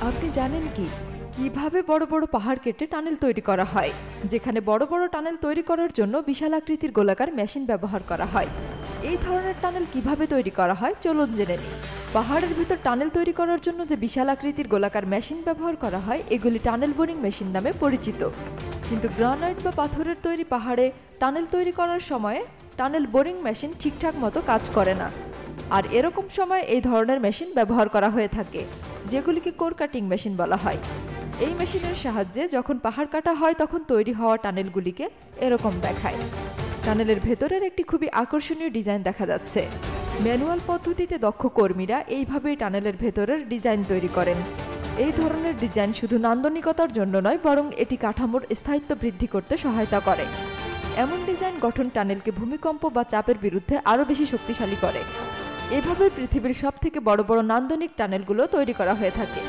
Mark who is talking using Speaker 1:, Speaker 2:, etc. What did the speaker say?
Speaker 1: আপনি জানেন কি কিভাবে বড় বড় পাহাড় কেটে টানেল তৈরি করা হয়? যেখানে বড় বড় টানেল তৈরি করার জন্য বিশাল আকৃতির গোলাকার মেশিন ব্যবহার করা হয়। এই ধরনের টানেল কিভাবে তৈরি করা হয় চলুন জেনে নিই। পাহাড়ের ভিতর টানেল তৈরি করার জন্য যে বিশাল আকৃতির গোলাকার মেশিন ব্যবহার করা হয় এগুলি টানেল বোরিং মেশিন নামে পরিচিত। কিন্তু গ্রানাইট বা পাথরের তৈরি পাহাড়ে টানেল তৈরি করার সময় টানেল বোরিং মেশিন ঠিকঠাক মতো কাজ করে না। আর এরকম সময় এই ধরনের মেশিন ব্যবহার করা হয়ে থাকে, যেগুলিকে কোর কাটিং মেশিন বলা হয়। এই মেশিনের সাহায্যে যখন পাহাড় কাটা হয় তখন তৈরি হওয়া টানেলগুলিকে এরকম দেখায়। টানেলের ভেতরের একটি খুবই আকর্ষণীয় ডিজাইন দেখা যাচ্ছে। ম্যানুয়াল পদ্ধতিতে দক্ষ কর্মীরা এইভাবেই টানেলের ভেতরের ডিজাইন তৈরি করেন। এই ধরনের ডিজাইন শুধু নান্দনিকতার জন্য নয়, বরং এটি কাঠামোর স্থায়িত্ব বৃদ্ধি করতে সহায়তা করে। এমন ডিজাইন গঠন টানেলকে ভূমিকম্প বা চাপের বিরুদ্ধে আরও বেশি শক্তিশালী করে। এভাবে পৃথিবীর সবথেকে বড় বড় নান্দনিক টানেলগুলো তৈরি করা হয়ে থাকে।